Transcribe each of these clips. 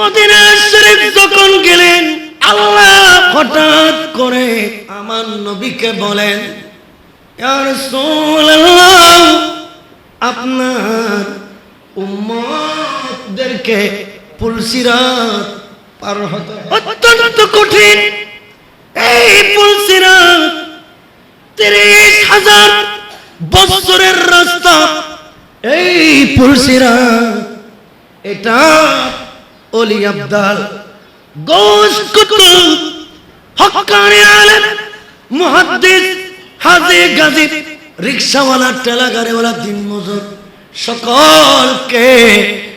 Medina শরীফ যখন গেলেন, আল্লাহ হঠাৎ করে আমার নবীকে বলেন, ইয়া রাসূলুল্লাহ, আপনার উম্মতদেরকে পুলসিরাত পার হতে অত্যন্ত কঠিন। এই পুলসিরাত 30,000 বছরের রাস্তা। এই পুলসিরাত এটা ওলি আব্দাল গৌস কুতুব হক্কানি আলেম মুহাদ্দিস হাজী গাজী রিকশাওয়ালা ঠেলাগাড়িওয়ালা দিনমজুর সকলকে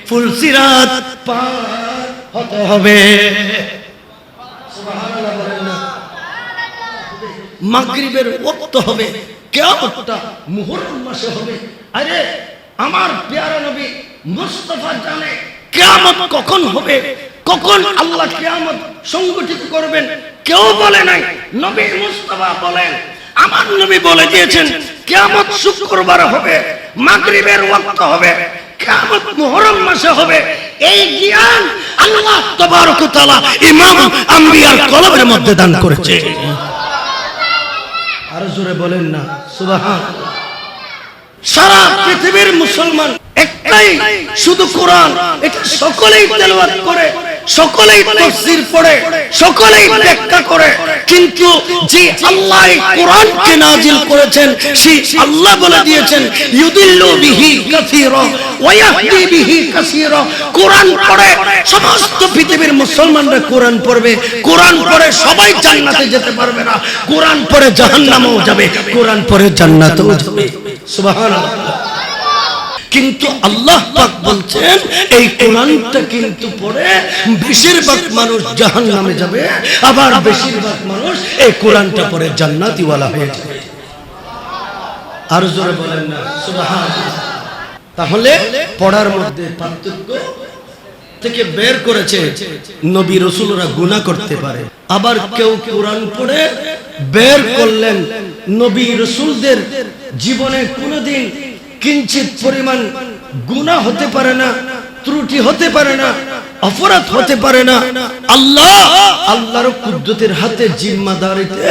পুলসিরাত পার হতে হবে। সুবহানাল্লাহ বলেন না। মাগরিবের ওয়াক্ত হবে, কিয়ামতটা মুহররম মাসে হবে। আরে আমার পেয়ারা নবী মুস্তাফা জানে কিয়ামত কখন হবে, কখন আল্লাহ কিয়ামত সংগঠিত করবেন কেউ বলে নাই। নবী মুস্তাফা বলেন, আমার নবী বলে দিয়েছেন কিয়ামত শুক্রবার হবে, মাগরিবের ওয়াক্ত হবে, কিয়ামত মুহররম মাসে হবে। এই জ্ঞান আল্লাহ তাবারক ওয়া তাআলা ইমাম আম্বিয়ার কলবের মধ্যে দান করেছে। আর জোরে বলেন না সুবহানাল্লাহ। সারা পৃথিবীর মুসলমান একটাই শুধু কোরআন, এটা সকলেই তেলাওয়াত করে, সকলেই তাফসীর পড়ে, সকলেই ব্যাখ্যা করে, কিন্তু যে আল্লাহ কোরআনকে নাজিল করেছেন সেই আল্লাহ বলে দিয়েছেন ইউদিল্লু বিহি কাসীরা ওয়া ইয়াহদি বিহি কাসীরা। কোরআন পড়ে সমস্ত পৃথিবীর মুসলমানরা কোরআন পড়বে, কোরআন পড়ে সবাই জান্নাতে যেতে পারবে না, কোরআন পড়ে জাহান্নামেও যাবে, কোরআন পড়ে জান্নাতেও যাবে। সুবহানাল্লাহ। কিন্তু আল্লাহ পাক বলছেন এই কোরআনটা কিন্তু পড়ে বেশিরভাগ মানুষ জাহান্নামে যাবে, আবার বেশিরভাগ মানুষ এই কোরআনটা পড়ে জান্নাতি ওয়ালা হয়ে যাবে। আর জোরে বলেন না সুবহানাল্লাহ। তাহলে পড়ার মধ্যে পার্থক্য থেকে বের করেছে নবী রাসূলরা গুনাহ করতে পারে, আবার কেউ কোরআন পড়ে বের করলেন নবী রাসূলদের জীবনে কোনোদিন কিঞ্চিত পরিমাণ গুনাহ হতে পারে না, ত্রুটি হতে পারে না, অপরাধ হতে পারে না। আল্লাহর কুদরতের হাতে জিম্মাদারিতে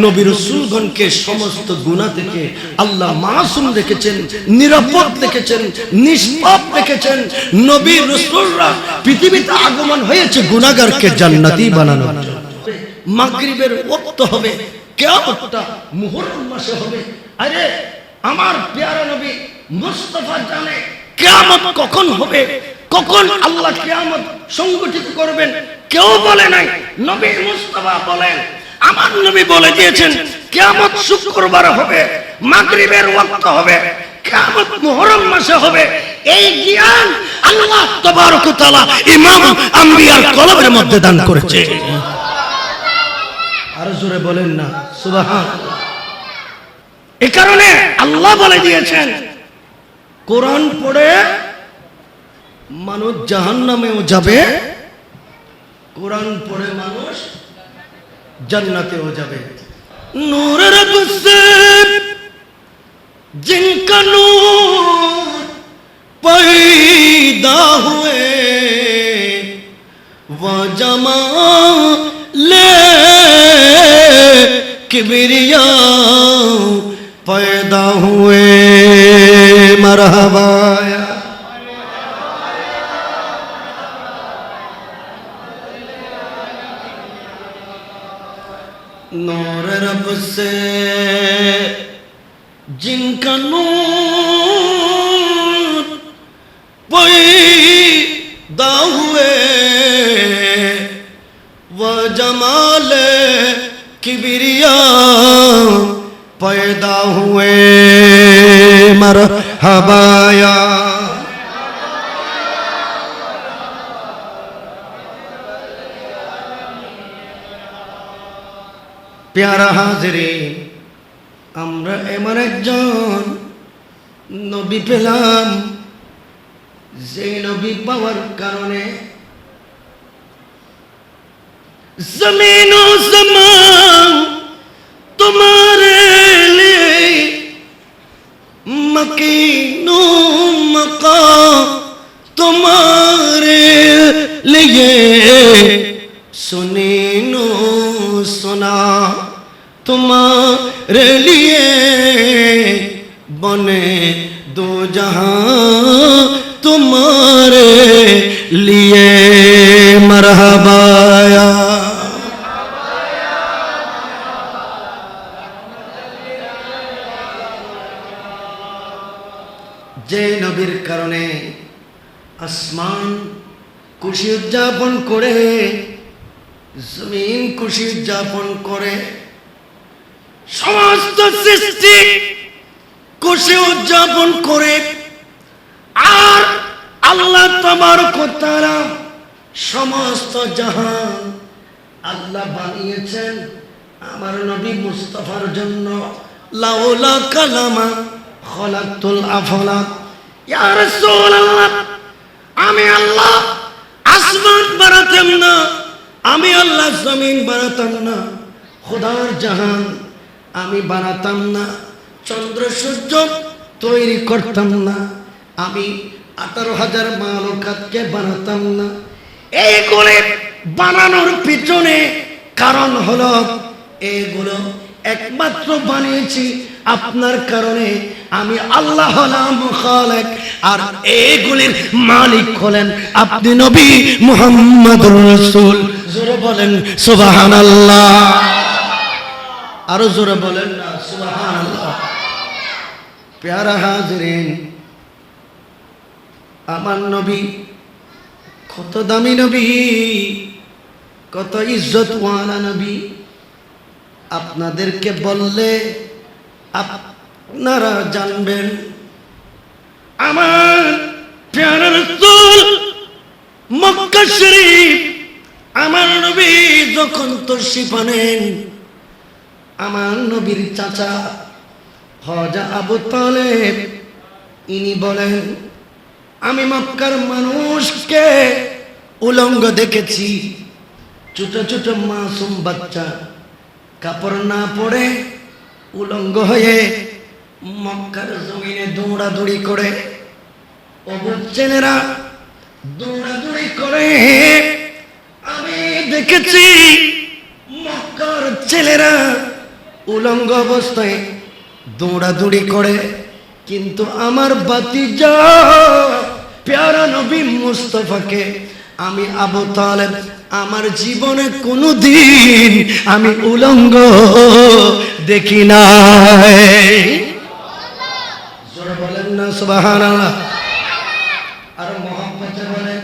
নবী রাসূলগণকে সমস্ত গুনাহ থেকে আল্লাহ মাসুম রেখেছেন, নিরাপদ রেখেছেন, নিষ্পাপ রেখেছেন। নবী রাসূলরা পৃথিবীতে আগমন হয়েছে গুনাহগারকে জান্নাতি বানানোর জন্য। মাগরিবের ওয়াক্ত হবে, কিয়ামতটা মুহররম মাসে হবে। আরে আমার পেয়ারা নবী মুস্তাফা জানে কিয়ামত কখন হবে, কখন আল্লাহ কিয়ামত সংগঠিত করবেন কেউ বলে নাই। নবী মুস্তাফা বলেন, আমার নবী বলে দিয়েছেন কিয়ামত শুক্রবার হবে, মাগরিবের ওয়াক্ত হবে, কিয়ামত মুহররম মাসে হবে। এই জ্ঞান আল্লাহ তাবারক ওয়া তাআলা ইমাম আম্বিয়ার কলবের মধ্যে দান করেছে। আর জোরে বলেন না সুবহানাল্লাহ। এই কারণে আল্লাহ বলে দিয়েছেন কোরআন পড়ে মানুষ জাহান্নামেও যাবে, কোরআন পড়ে মানুষ জান্নাতেও যাবে। নূরের বসে জিনকা নূর पैदा हुए वो जमाले किबरिया पैदा हुए। मरहबा नूर रब से जिनका नूर पैदा हुए वो जमाले किबरिया पैदा हुए। मरहबाया प्यारा हाजिरीन, আমরা এমন একজন নবী পেলাম যে নবী পাওয়ার কারণে জমিন ও আসমান তোমারে লিয়ে मकीनो मकाम तुम्हारे लिए सुनीनो सुना तुम्हारे लिए बने दो जहां तुम्हारे लिए मरहबाया যে নবীর কারণে আসমান খুশি উদযাপন করে, জমিন খুশি উদযাপন করে, সমস্ত সৃষ্টি খুশি উদযাপন করে, আর আল্লাহ তাবারক ওয়া তাআলা সমস্ত জাহান আল্লাহ বানিয়েছেন আমার নবী মুস্তাফার জন্য। লাউলা কালামা খলাকতুল আফলাক, ইয়া রাসূলুল্লাহ, আমি আল্লাহ আসমান বানাতাম না, আমি আল্লাহ জমিন বানাতাম না, খোদার জাহান আমি বানাতাম না, চন্দ্র সূর্য তৈরি করতাম না, আমি 18,000 মালুকাতকে বানাতাম না। এইগুলো বানানোর পিছনে কারণ হলো এগুলো একমাত্র বানিয়েছি আপনার কারণে। আমি আল্লাহ হলাম খালেক, আর এগুলির মালিক হলেন আপনি নবী মুহাম্মদুর রাসূল। জোরে বলেন সুবহানাল্লাহ, আরো জোরে বলেন না সুবহানাল্লাহ। প্যারা হাজিরিন, আমার নবী কত দামি নবী, কত ইজ্জতওয়ালা নবী। আপনাদেরকে বললে আপনারা জানবেন। আমার প্যারা রাসূল মক্কা শরীফ, আমার নবী যখন তশরিফ আনেন, আমার নবীর চাচা হযরত আবু তালেব ইনি বলেন, আমি মক্কার মানুষকে উলঙ্গ দেখেছি, ছোট ছোট মাসুম বাচ্চা কাপড় না পরে উলঙ্গ হয়ে মক্কার জমিনে দৌড়াদৌড়ি করে, অবুঝ ছেলেরা দৌড়াদৌড়ি করে। আমি দেখেছি মক্কার ছেলেরা উলঙ্গ অবস্থায় দৌড়াদৌড়ি করে, কিন্তু আমার ভাতিজা প্যারা নবী মুস্তাফাকে আমি আবু তালেব আমার জীবনে কোনোদিন আমি উলঙ্গ দেখি নাই। জোরে বলেন না সুবহানাল্লাহ, আর মহব্বতে বলেন,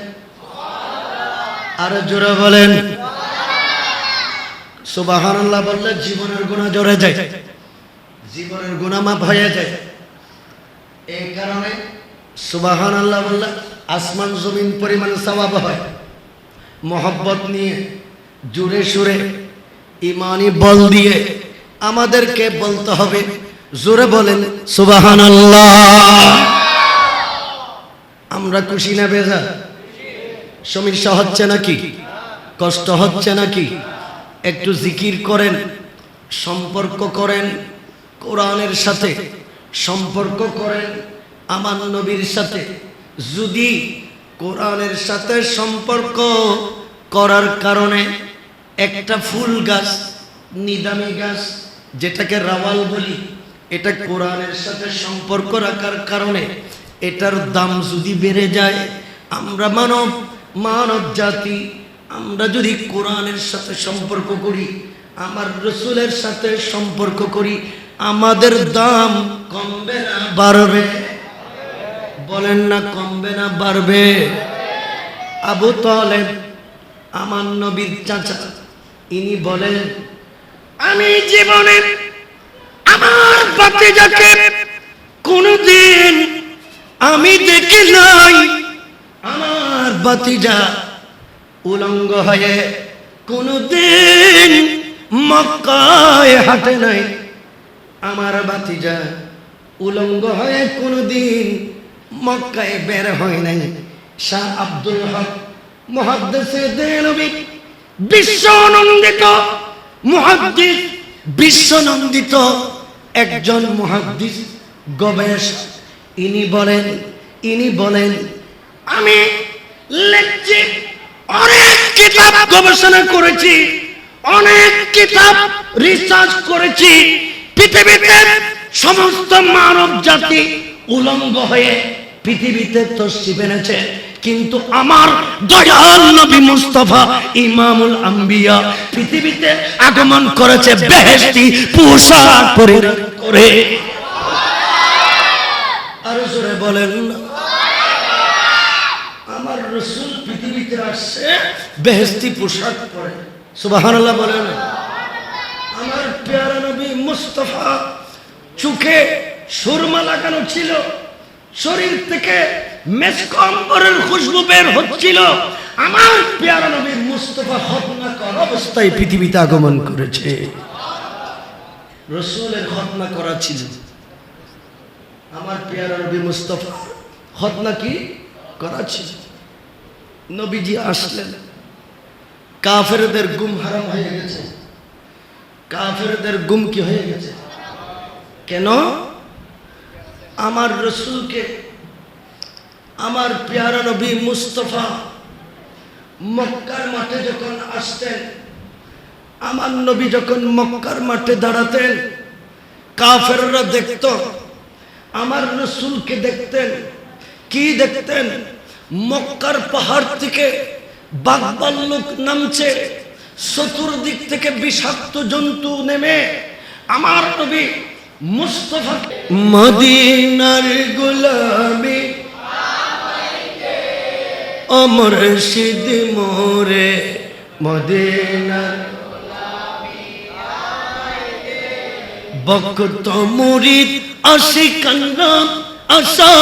আর জোরে বলেন সুবহানাল্লাহ। বললে জীবনের গুনাহ জড়ে যায়, জীবনের গুনাহ মাফ হয়ে যায়। এই কারণে সুবহানাল্লাহ বললে আসমান জমিন পরিমাণ সওয়াব হয়। মোহব্বত নিয়ে জুড়ে সুরে ইমানি বল দিয়ে আমাদেরকে বলতে হবে, জোরে বলেন সুবহানাল্লাহ। আমরা খুশি না বেজার? সমস্যা হচ্ছে নাকি? কষ্ট হচ্ছে নাকি? একটু জিকির করেন, সম্পর্ক করেন কোরআনের সাথে, সম্পর্ক করেন আমার নবীর সাথে। যদি কোরআনের সাথে সম্পর্ক করার কারণে একটা ফুল গাছ, নিদামি গাছ যেটাকে রাওয়াল বলি, এটা কোরআনের সাথে সম্পর্ক রাখার কারণে এটার দাম যদি বেড়ে যায়, আমরা মানব জাতি আমরা যদি কোরআনের সাথে সম্পর্ক করি, আমার রাসূলের সাথে সম্পর্ক করি, আমাদের দাম কমবে না বাড়বে? বলেন না কমবে না বাড়বে? আবু তালেব আমার নবীর চাচা, ইনি বলেন, আমি জীবনে আমার ভাতিজাকে কোনদিন আমি দেখি নাই, আমার ভাতিজা উলঙ্গ হয়ে কোনদিন মক্কায় হাঁটে নাই, আমার ভাতিজা উলঙ্গ হয়ে কোনদিন মক্কায় বের হয় নাই। শাহ আব্দুল হক মুহাদ্দিসে দেলবি, বিশ্বনন্দিত মুহাদ্দিস, বিশ্বনন্দিত একজন মুহাদ্দিস গবেষক, ইনি বলেন আমি লিখছি অনেক কিতাব গবেষণা করেছি, অনেক কিতাব রিসার্চ করেছি, পৃথিবীতে সমস্ত মানব জাতি উলঙ্গ হয়ে পৃথিবীতে তশরিফ এনেছে, কিন্তু আমার দয়াল নবী মুস্তাফা ইমামুল আম্বিয়া পৃথিবীতে আগমন করেছে বেহেশতি পোশাক পরিধান করে। আরো জোরে বলেন না। আমার রাসূল পৃথিবীতে আসছে বেহেশতি পোশাক পরে, সুবহানাল্লাহ বলেন। আমার প্যারা নবী মুস্তাফা চোখে সুরমা লাগানো ছিল, শরীর থেকে মেশক আম্বরের খুশবু বের হচ্ছিল। আমার প্যারা নবী মুস্তাফা খতনা করা অবস্থায় পৃথিবীতে আগমন করেছে। রাসূলের খতনা করা ছিল, আমার প্যারা নবী মুস্তাফা খতনা কি করা ছিল। নবীজি আসলেন, কাফেরদের গুম হারাম হয়ে গেছে। কাফেরদের গুম কি হয়ে গেছে? কেন? আমার রাসূলকে, আমার প্যারা নবী মুস্তাফা মক্কার মাঠে যখন আসতেন, আমার নবী যখন মক্কার মাঠে দাঁড়াতেন, কাফেররা দেখত আমার রাসূলকে, দেখতেন কি দেখতেন? মক্কার পাহাড় থেকে বাঘ ভাল্লুক নামছে, চতুর্দিক থেকে বিষাক্ত জন্তু নেমে আমার নবী মুস্তাফা মদিনার গোলামি ও মুর্শিদ মোরে, মদিনার বকত মুরিদ আশিকানা আশা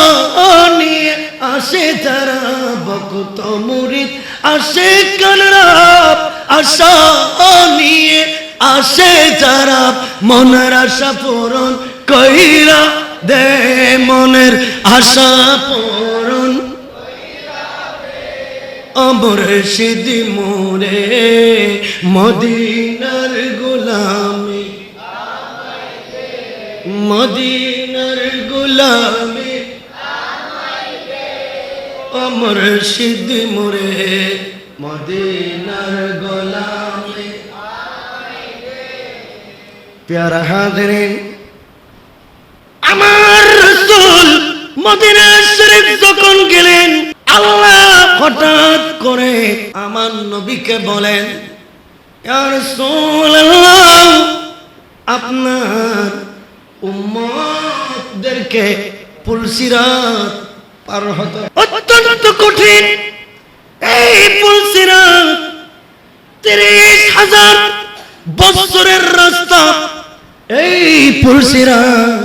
নিয়ে আসে যারা, বকত মুরিদ আশিকানা আশা নিয়ে আসে যারা, মনের আশা পূরণ কইরা দে, মনের আশা পূরণ ও মুর্শিদ মোরে, মদিনার গোলামি মদিনার গোলামি ও মুর্শিদ মোরে, মদিনার গোলামি। প্যারা হাজরিন, আমার রাসূল মদিনা শরীফ যখন গেলেন, আল্লাহ হঠাৎ করে আমার নবীকে বলেন, ইয়া রাসূলুল্লাহ, আপনার উম্মতদেরকে পুলসিরাত পার হতে অত্যন্ত কঠিন। এই পুলসিরাত 30,000 বছরের রাস্তা। এই পুলসিরাত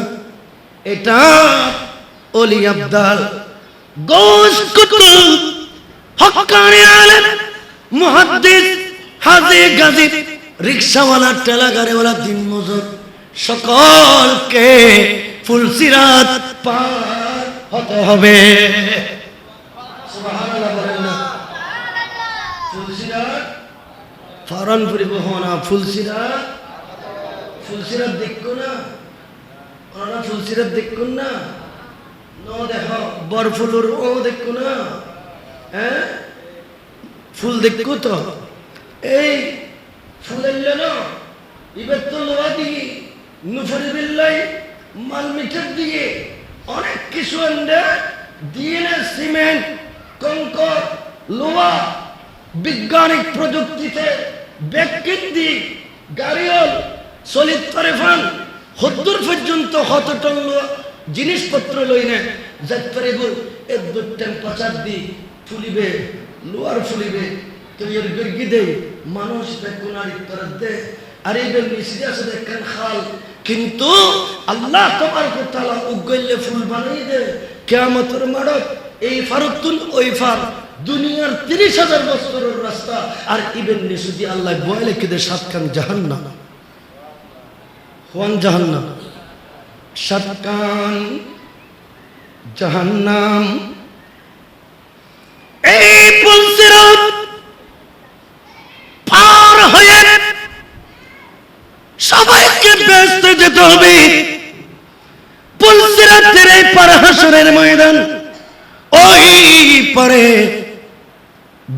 এটা ওলি আব্দাল গোশ কুতুব হক্কানি আলেম মুহাদ্দিস হাজী গাজী রিকশাওয়ালা ঠেলা গাড়িওয়ালা দিনমজুর সকলকে পুলসিরাত পার হতে হবে। সুবহানাল্লাহ বলেন না। ফুলসিরাত ফারান পরিবহন, ফুলসিরাত ফুলসিরাত দেখো না, ওরা ফুলসিরাত দেখো না, নো দেখো বরফুলুর ও দেখো না, হ্যাঁ ফুল দেখো তো। এই ফুলের না এবার তো লোহা দিয়ে নুফরি বিল্লাই মাল মিটার দিয়ে অনেক কিছু দিয়ে না, সিমেন্ট কংকর লোহা বিজ্ঞানিক প্রযুক্তিতে ব্যাককেন্দ্রিক গাড়িওল চলিত তরেফান হদ্দুর পর্যন্ত কত টন জিনিসপত্র লই না যাত্রায় এর টেম্পারেচার দি ফুলিবে, লোয়ার ফুলিবে তৈরি গর্গি দে মানুষ বেকুনারি করে দে। আর এই মিশরি আছে দেখেন খাল, কিন্তু আল্লাহ তাবারক ওয়া তাআলা উগইলে ফুল বানাই দে কিয়ামতের মাঠত। এই ফারতুন ওই ফার দুনিয়ার 30,000 বছরের রাস্তা। আর ইবেন নিসুদি আল্লাহ বলে কি দে 7 খান জাহান্নাম, কোন জাহান্নাম? 7 খান জাহান্নাম। এই পুলসিরাত পার হয়ে সবাইকে বেহেশতে যেতে হবে। পুলসিরাতের এই পার হাসরের ময়দান, ওই পারে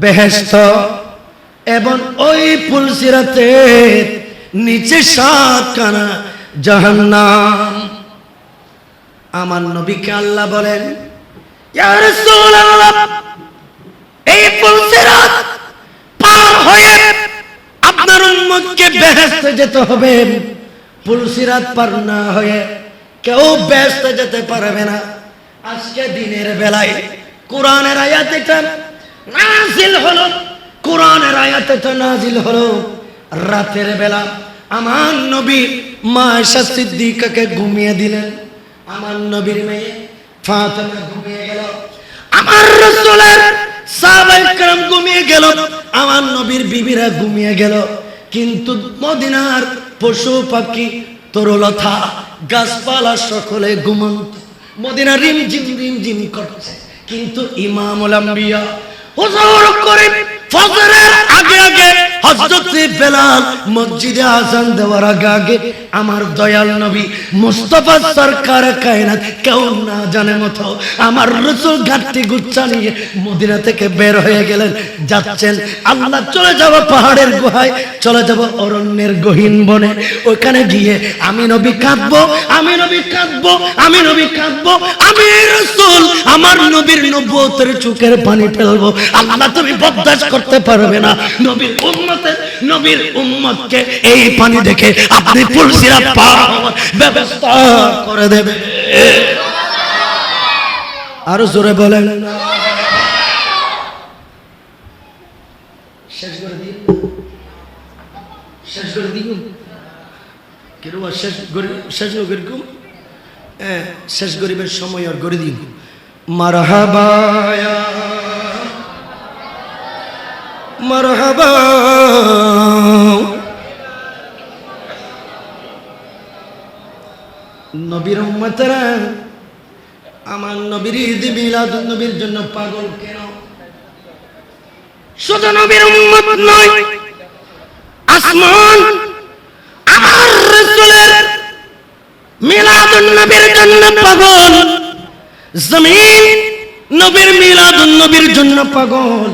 বেহেশত এবং ওই পুলসিরাতের নিচে 7 খানা জাহান্নাম। আমার নবীকে আল্লাহ বলেন, ইয়া রাসূলুল্লাহ, এই পুলসিরাত পার হয়ে আপনার উম্মতকে বেহেশতে যেতে হবে। পুলসিরাত পার না হয়ে কেউ বেহেশতে যেতে পারবে না। আজকে দিনের বেলায় কোরআনের আয়াত এটা নাজিল হলো, কোরআনের আয়াত এটা নাজিল হলো। রাতের বেলা আমার নবী মা আয়েশা সিদ্দিকাকে ঘুমিয়ে দিলেন। আমার নবীর মেয়ে ফাতেমা ঘুমিয়ে গেল, আমার রাসূলের সাহাবায়ে কেরাম ঘুমিয়ে গেল, আমার নবীর বিবিরা ঘুমিয়ে গেল। কিন্তু মদিনার পশু পাখি তরুলতা গাছপালা সকলে ঘুমন্ত। মদিনা রিমঝিম করছে, কিন্তু ইমামুল আম্বিয়া হুজুর করে ফজরের আগে আগে হযরত বেলাল মসজিদে আযান দেওয়ার আগে আমার দয়াল নবী মুস্তাফা সরকার কায়নাত কেউ না জানে মতো আমার রাসূল গাঁটটি গুচ্ছা নিয়ে মদিনা থেকে বের হয়ে গেলেন। যাচ্ছেন আল্লাহ, চলে যাব পাহাড়ের গুহায়, চলে যাব অরণ্যের গহীন বনে। ওখানে গিয়ে আমি নবী কাঁদবো, আমি নবী কাঁদবো, আমি নবী কাঁদবো, আমি রাসূল আমার নবীর নবুয়তের চোখের পানি ফেলবো। আল্লাহ তুমি বরদাস্ত করতে পারবে না। নবীর উম্মতকে এই পানি দেখে আপনি পুলসিরাত পার হওয়ার ব্যবস্থা করে দেবে। আরো জোরে বলেন, শেষ করে দিন, শেষ করে দিন, কিরকম শেষ গরিবের সময় আর করে দিন। মারহাবা মারহাবা, নবীর উম্মতেরা আমার নবীর ঈদ মিলাদুন নবীর জন্য পাগল কেন? শুধু নবীর উম্মত নয়, আসমান আমার রাসূলের মিলাদুন নবীর জন্য পাগল, জমিন নবীর মিলাদুন নবীর জন্য পাগল,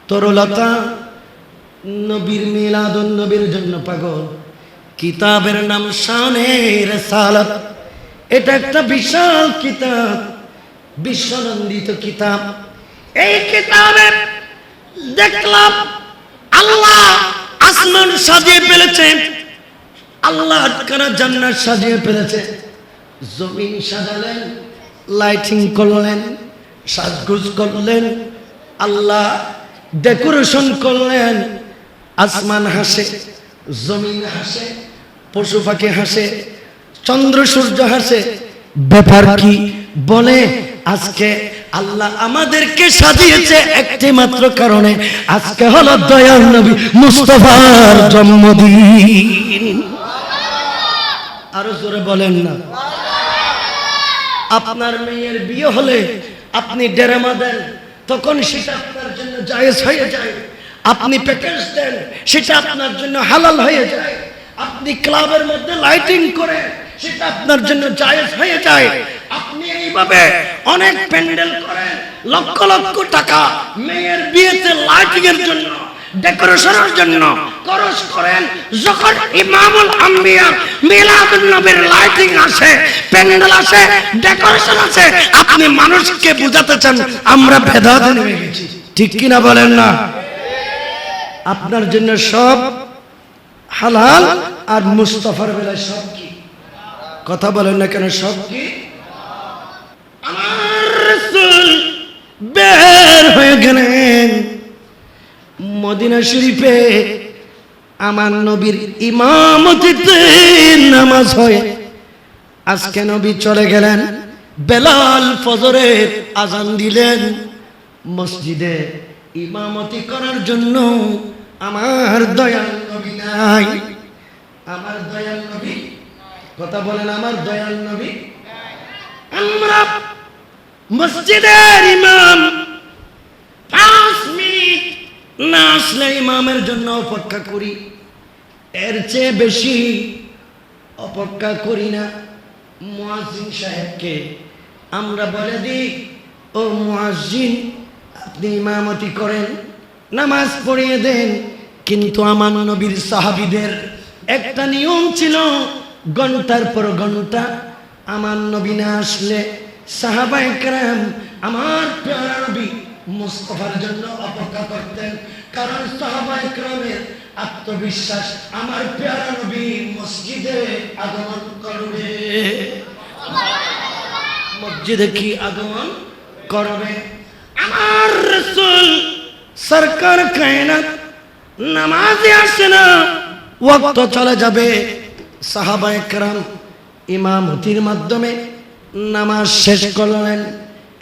তরলতা নবীর মিলাদুন নবীর জন্য পাগল। কিতাবের নাম শানে রিসালাত। এটা একটা বিশাল কিতাব, বিশ্বনন্দিত কিতাব। এই কিতাবে দেখলাম আল্লাহ আসমান সাজিয়ে ফেলেছে, আল্লাহ আটখানা জান্নাত সাজিয়ে ফেলেছে। জমিন সাজালেন, লাইটিং করলেন, সাজগোজ করলেন, আল্লাহ ডেকোরেশন করলেন। আসমান হাসে, জমিন হাসে, পশু পাখি হাসে, চন্দ্র সূর্য হাসে। ব্যাপার কি? বলে আজকে আল্লাহ আমাদেরকে সাজিয়েছে একটি মাত্র কারণে, আজকে হলো দয়াল নবী মুস্তাফার জন্মদিন। আরো জোরে বলেন না। আপনার মেয়ের বিয়ে হলে আপনি ডেরামা দেন, তখন সেটা আপনার জন্য জায়েজ হয়ে যায়। আপনি প্যাকেজ দেন, সেটা আপনার জন্য হালাল হয়ে যায়। আপনি ক্লাবের মধ্যে লাইটিং করেন, সেটা আপনার জন্য জায়েজ হয়ে যায়। আপনি এইভাবে অনেক প্যান্ডেল করেন, লক্ষ লক্ষ টাকা মেয়ের বিয়েতে লাইটিং এর জন্য, ডেকোরেশনের জন্য খরচ করেন। যখন ইমামুল আম্বিয়া মিলাদুন নবীর লাইটিং আসে, প্যান্ডেল আসে, ডেকোরেশন আছে, আপনি মানুষকে বুঝাতে চান আমরা ভেদাভেদে নেমে গেছি। ঠিক কিনা বলেন না? আপনার জন্য সব হালাল, আর মুস্তাফার বেলায় সব কি? কথা বলেন না কেন? সব কি? আমার রাসূল বের হয়ে গেলেন মদিনা শরীফে। আমার নবীর ইমামতিতে নামাজ হয়। আজকে নবী চলে গেলেন, বেলাল ফজরের আজান দিলেন। মসজিদে ইমামতি করার জন্য আমার দয়াল নবী নাই। আমার দয়াল নবী, কথা বলেন, আমার দয়াল নবী। আমরা মসজিদের ইমাম 5 মিনিট না আসলে ইমামের জন্য অপেক্ষা করি, এর চেয়ে বেশি অপেক্ষা করি না। মুয়াজ্জিন সাহেবকে আমরা বলে দিই, ও মুয়াজ্জিন আপনি ইমামতি করেন, নামাজ পড়িয়ে দেন। কিন্তু আমার নবীর সাহাবীদের একটা নিয়ম ছিল, ঘন্টার পর ঘন্টা আমার নবী না আসলে সাহাবায়ে কেরাম আমার প্যারা নবী মুস্তাফার জন্য অপেক্ষা করতেন। কারণ সাহাবায়ে কেরামের আত্মবিশ্বাস, আমার প্যারা নবী মসজিদে আগমন করবে। মসজিদে কি আগমন করবে? আমার রাসূল সরকার কায়নাত নামাজে আসে না, ওয়াক্ত চলে যাবে। সাহাবায়ে কেরাম ইমামতির মাধ্যমে নামাজ শেষ করলেন।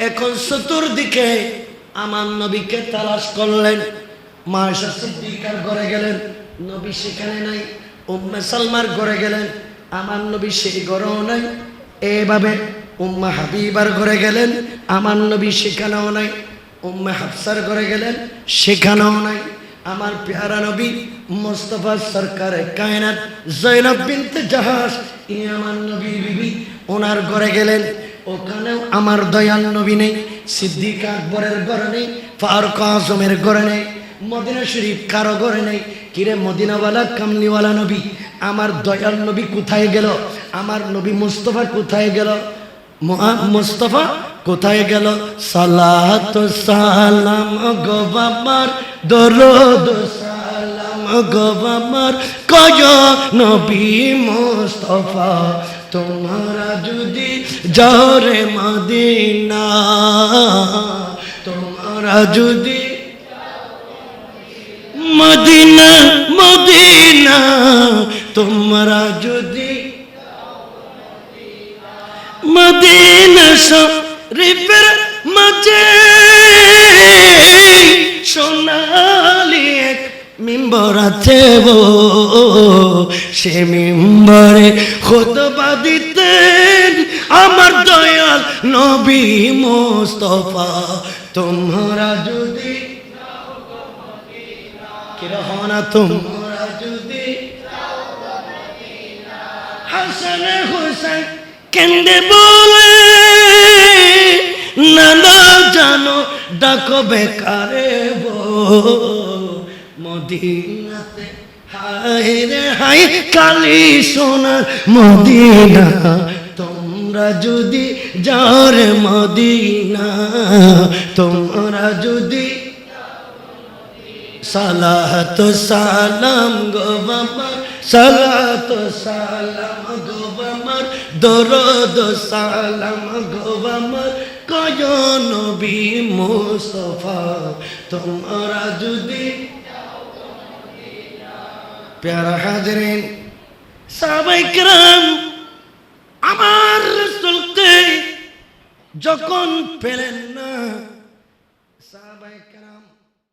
এখন চতুর্দিকে আমার নবীকে তালাশ করলেন। মা আয়েশা সিদ্দিকার ঘরে গেলেন, নবী সেখানে নাই। উম্মে সালমার ঘরে গেলেন, আমার নবী সেই ঘরেও নাই। এভাবে উম্মে হাবিবার ঘরে গেলেন, আমার নবী সেখানেও নাই। উম্মে হাফসার ঘরে গেলেন, সেখানেও নাই। আমার প্যারা নবী মুস্তাফা সরকারে কায়নাত জয়নব বিনতে জাহাশ আমার নবী বিবি, ওনার ঘরে গেলেন, ওখানেও আমার দয়াল নবী নেই। সিদ্দিক আকবরের ঘরে নেই, ফারুক আজমের ঘরে নেই, মদিনা শরীফ কারো ঘরে নেই। কিরে মদিনাওয়ালা কামলিওয়ালা নবী, আমার দয়াল নবী কোথায় গেল? আমার নবী মুস্তাফা কোথায় গেল? মুস্তাফা কোথায় গেল? সালাত সালাম গো আমার, দরুদ সালাম গো আমার, কয় নবী মুস্তাফা তোমরা যদি যাও রে মদিনা, তোমরা যদি মদিনা মদিনা, তোমরা যদি মদিনা শরীফের মাঝে সোনালি এক মিম্বর আছে গো, সে মিম্বরে খুতবা দিতেন আমার দয়াল নবী মুস্তাফা। তোমরা যদি কিরহনা, তোমরা যদি হাসান হুসাইন কেন্দে বলে নানা জানো ডাকো বেকারে বো মদিনাতে, হায় রে হায় কালি সোনার মদিনা, তোমরা যদি যাও রে মদিনা, তোমরা যদি সালাত সালাম গো আমার, সালাত সালাম গো আমার, দরুদ সালাম গো আমার, কয় নবী মুস্তাফা তোমরা যদি। প্যারা হাজরিন, সাহাবায়ে কেরাম আমার রাসূলকে যখন পেলেন না, সাহাবায়ে কেরাম